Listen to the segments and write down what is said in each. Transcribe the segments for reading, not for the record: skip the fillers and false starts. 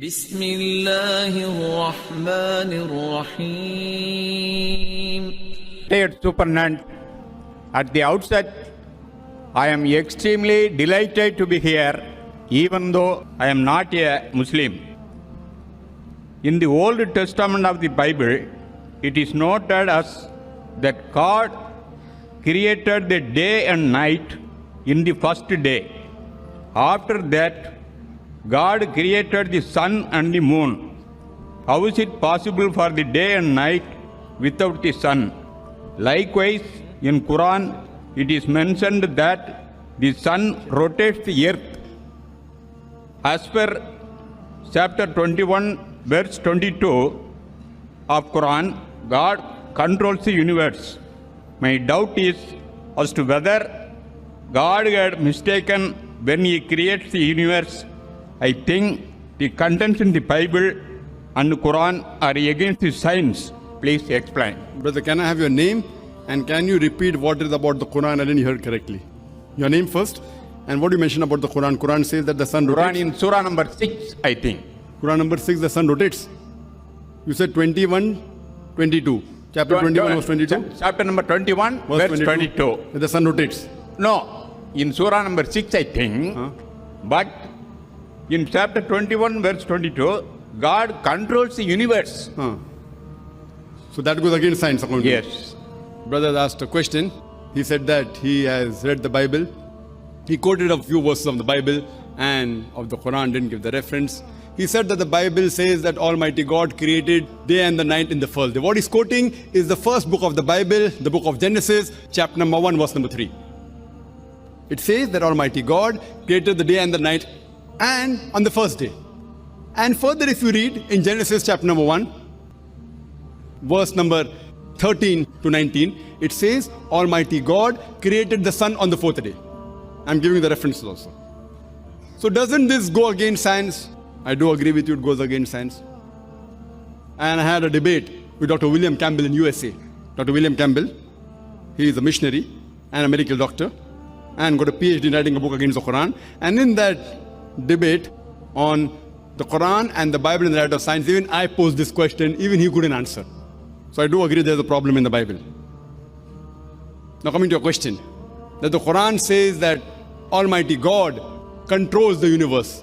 Bismillahirrahmanirrahim. Dear Superintendent, at the outset, I am extremely delighted to be here, even though I am not a Muslim. In the Old Testament of the Bible, it is noted as that God created the day and night in the first day. After that, God created the sun and the moon. How is it possible for the day and night without the sun? Likewise, in Quran, it is mentioned that the sun rotates the earth. As per chapter 21, verse 22 of Quran, God controls the universe. My doubt is as to whether God had mistaken when He creates the universe. I think the contents in the Bible and the Quran are against the science. Please explain. Brother, can I have your name? And can you repeat what is about the Quran? I didn't hear it correctly. Your name first. And what you mentioned about the Quran. Quran says that the sun rotates. Quran in Surah number 6, I think. Quran number 6, the sun rotates. You said 21, 22. Chapter 21, verse 22. Chapter number 21, verse 22. The sun rotates. No, in Surah number 6, I think. But in chapter 21, verse 22, God controls the universe. So that goes against science, according to you. Yes. Brother asked a question. He said that he has read the Bible. He quoted a few verses of the Bible and of the Quran, didn't give the reference. He said that the Bible says that Almighty God created day and the night in the first day. What he's quoting is the first book of the Bible, the book of Genesis, chapter number 1, verse number 3. It says that Almighty God created the day and the night and on the first day. And further, if you read in Genesis chapter number 1, verse number 13 to 19, it says Almighty God created the sun on the fourth day. I'm giving the references also. So doesn't this go against science? I do agree with you, it goes against science. And I had a debate with Dr. William Campbell in USA. Dr. William Campbell, he is a missionary and a medical doctor and got a PhD in writing a book against the Quran. And in that debate on the Quran and the Bible in the light of science, even I posed this question, even he couldn't answer. So I do agree there's a problem in the Bible. Now coming to your question, that the Quran says that Almighty God controls the universe.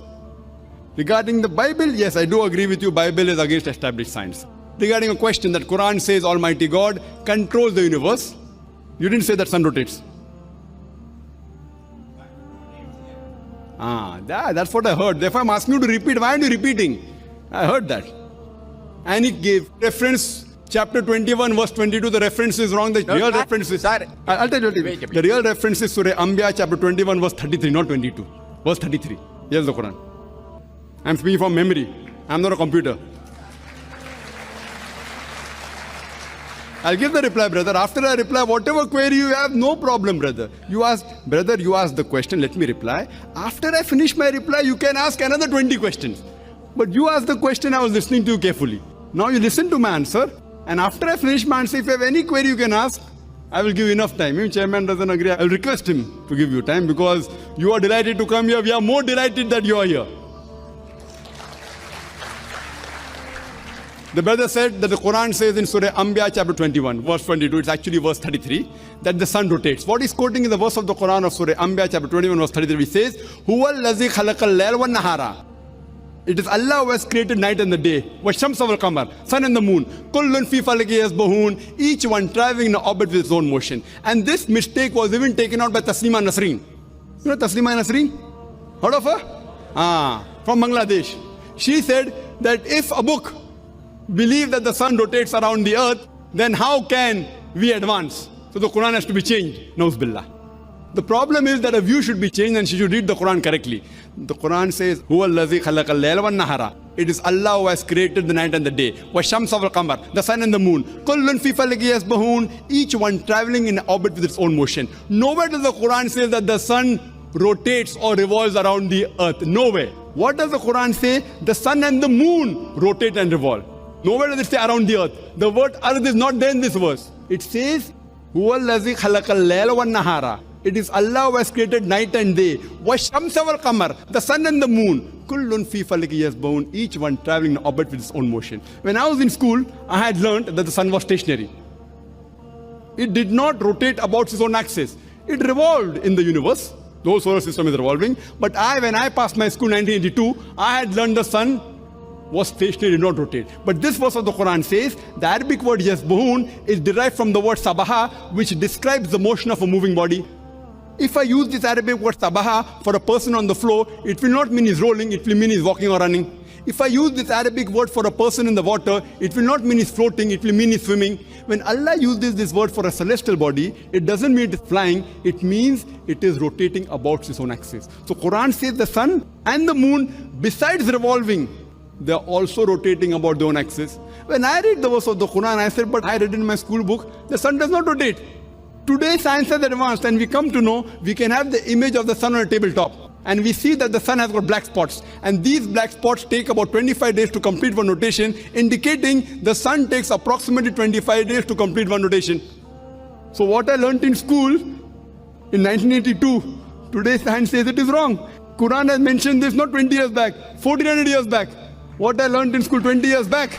Regarding the Bible, yes, I do agree with you, Bible is against established science. Regarding a question that Quran says Almighty God controls the universe, you didn't say that sun rotates. That's what I heard. Therefore I'm asking you to repeat. Why aren't you repeating? I heard that. And he gave reference, chapter 21, verse 22, the reference is wrong. The real reference is... I'll tell you. The real reference is Surah Anbiya, chapter 21, verse 33, not 22. Verse 33. Here's the Quran. I'm speaking from memory. I'm not a computer. I'll give the reply, brother. After I reply, whatever query you have, no problem, brother. You ask the question, let me reply. After I finish my reply, you can ask another 20 questions. But you asked the question, I was listening to you carefully. Now you listen to my answer. And after I finish my answer, if you have any query you can ask, I will give you enough time. If chairman doesn't agree, I'll request him to give you time because you are delighted to come here. We are more delighted that you are here. The brother said that the Quran says in Surah Anbiya chapter 21, verse 22, it's actually verse 33, that the sun rotates. What he's quoting is the verse of the Quran of Surah Anbiya chapter 21, verse 33, which says, Huwa allazi khalaqal layla wan nahara. It is Allah who has created night and the day. Washamsa wal qamar, sun and the moon. Kullun fi falaki yasbahun, each one traveling in an orbit with its own motion. And this mistake was even taken out by Taslima Nasreen. You know Taslima Nasreen? Heard of her? From Bangladesh. She said that if a book believe that the sun rotates around the earth, then how can we advance? So the Quran has to be changed. Nauz billah. The problem is that a view should be changed and she should read the Quran correctly. The Quran says, Huwa allazi khalaqal layla wan nahara. It is Allah who has created the night and the day. Washamsa wal qamar, the sun and the moon. Kullun fi falaki yasbahun, each one traveling in orbit with its own motion. Nowhere does the Quran say that the sun rotates or revolves around the earth. Nowhere. What does the Quran say? The sun and the moon rotate and revolve. Nowhere does it say around the earth. The word earth is not there in this verse. It says, Huwa allazi khalaqal layla wan nahara. It is Allah who has created night and day. وَالشَّمْسَ وَالْقَمَرَ, the sun and the moon. كُلٌّ فِي فَلَكٍ يَسْبَحُونَ, each one traveling in orbit with its own motion. When I was in school, I had learned that the sun was stationary. It did not rotate about its own axis. It revolved in the universe. The whole solar system is revolving. But when I passed my school in 1982, I had learned the sun was stationary, did not rotate. But this verse of the Quran says the Arabic word yasbahun is derived from the word sabaha, which describes the motion of a moving body. If I use this Arabic word sabaha for a person on the floor, it will not mean he's rolling, it will mean he's walking or running. If I use this Arabic word for a person in the water, it will not mean he's floating, it will mean he's swimming. When Allah uses this word for a celestial body, it doesn't mean it is flying, it means it is rotating about its own axis. So Quran says the sun and the moon, besides revolving, they are also rotating about their own axis. When I read the verse of the Quran, I said, but I read in my school book, the sun does not rotate. Today science has advanced and we come to know we can have the image of the sun on a tabletop. And we see that the sun has got black spots. And these black spots take about 25 days to complete one rotation, indicating the sun takes approximately 25 days to complete one rotation. So what I learned in school in 1982, today science says it is wrong. Quran has mentioned this not 20 years back, 1400 years back. What I learned in school 20 years back.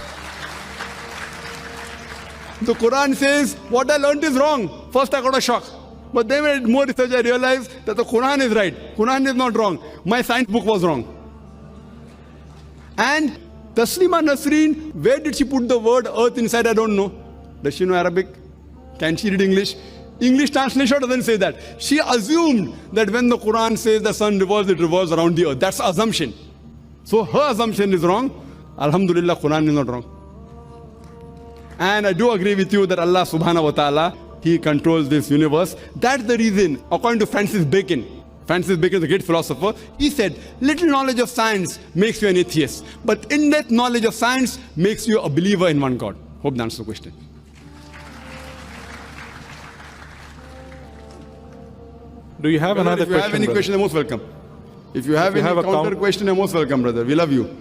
The Quran says what I learned is wrong. First I got a shock. But then when I did more research, I realized that the Quran is right. Quran is not wrong. My science book was wrong. And Taslima Nasreen, where did she put the word earth inside? I don't know. Does she know Arabic? Can she read English? English translation doesn't say that. She assumed that when the Quran says the sun revolves, it revolves around the earth. That's assumption. So her assumption is wrong. Alhamdulillah, Quran is not wrong. And I do agree with you that Allah subhanahu wa ta'ala, He controls this universe. That's the reason, according to Francis Bacon, the great philosopher, he said, little knowledge of science makes you an atheist, but in-depth knowledge of science makes you a believer in one God. Hope that answers the question. Do you have another question? If you have any question, you're most welcome. If you have any counter question, you're most welcome, brother. We love you.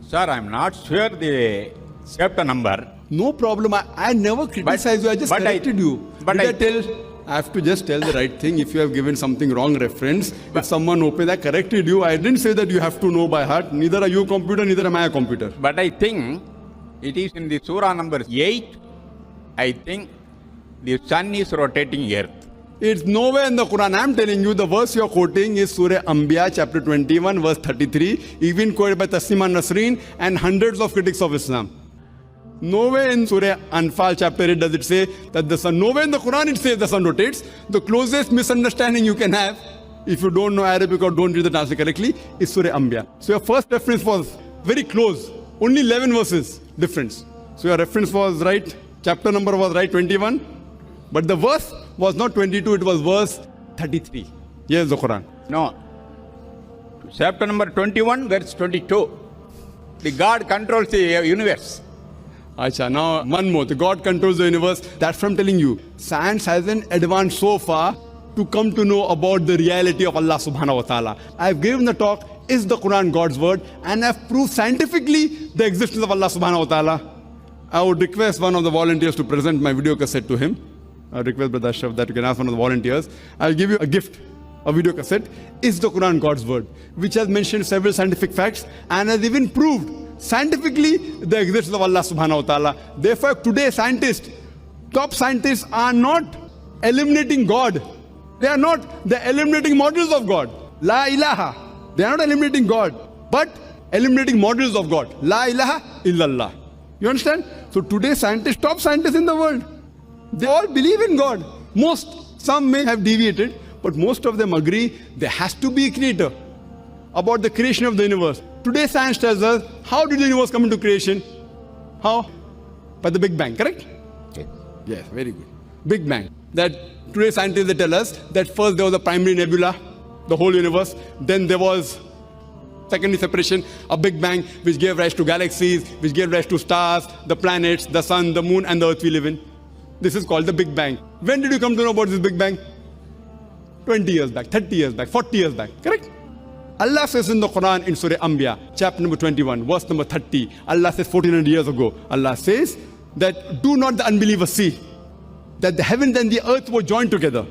Sir, I'm not sure the chapter number. No problem. I never criticized you. I just corrected you. But I have to just tell the right thing. If you have given something wrong reference, if someone opens, I corrected you. I didn't say that you have to know by heart. Neither are you a computer, neither am I a computer. But I think it is in the surah number 8. I think the sun is rotating earth. It's nowhere in the Quran. I'm telling you, the verse you're quoting is Surah Anbiya, chapter 21, verse 33, even quoted by Taslima Nasreen and hundreds of critics of Islam. Nowhere in Surah Anfal, chapter 8, does it say that the sun, nowhere in the Quran it says the sun rotates. The closest misunderstanding you can have, if you don't know Arabic or don't read the translation correctly, is Surah Anbiya. So your first reference was very close, only 11 verses difference. So your reference was right, chapter number was right, 21. But the verse was not 22, it was verse 33. Yes, the Quran. No. Chapter number 21, verse 22. The God controls the universe. Acha, now one more. The God controls the universe. That's from telling you. Science hasn't advanced so far to come to know about the reality of Allah subhanahu wa ta'ala. I've given the talk, is the Quran God's word? And I've proved scientifically the existence of Allah subhanahu wa ta'ala. I would request one of the volunteers to present my video cassette to him. I request Brother Ashraf that you can ask one of the volunteers. I'll give you a gift, a video cassette. Is the Quran God's word? Which has mentioned several scientific facts and has even proved scientifically the existence of Allah subhanahu wa ta'ala. Therefore, today scientists, top scientists are not eliminating God. They are not, they're eliminating models of God. La ilaha. They are not eliminating God, but eliminating models of God. La ilaha illallah. You understand? So today scientists, top scientists in the world, they all believe in God. Most, some may have deviated, but most of them agree there has to be a creator. About the creation of the universe. Today science tells us, how did the universe come into creation? How? By the Big Bang, correct? Okay. Yes, very good. Big Bang. That today scientists they tell us that first there was a primary nebula, the whole universe. Then there was secondary separation, a Big Bang, which gave rise to galaxies, which gave rise to stars, the planets, the sun, the moon, and the earth we live in. This is called the Big Bang. When did you come to know about this Big Bang? 20 years back, 30 years back, 40 years back, correct? Allah says in the Quran in Surah Anbiya, chapter number 21, verse number 30, Allah says 1400 years ago, Allah says that do not the unbelievers see that the heavens and the earth were joined together.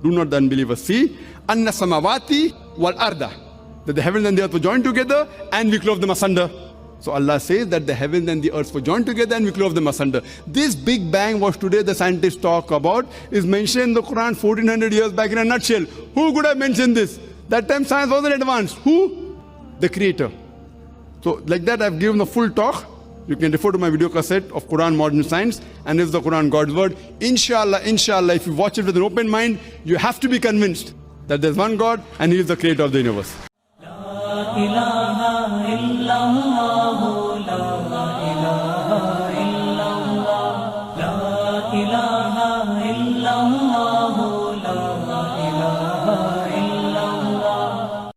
Do not the unbelievers see? Anna samawati wal arda. That the heavens and the earth were joined together and we clove them asunder. So Allah says that the heavens and the earth were joined together and we clove them asunder. This Big Bang, what today the scientists talk about, is mentioned in the Quran 1400 years back in a nutshell. Who could have mentioned this? That time science wasn't advanced. Who? The Creator. So like that I've given the full talk. You can refer to my video cassette of Quran Modern Science, and is the Quran God's word. Inshallah, if you watch it with an open mind, you have to be convinced that there's one God and He is the creator of the universe. La ilaha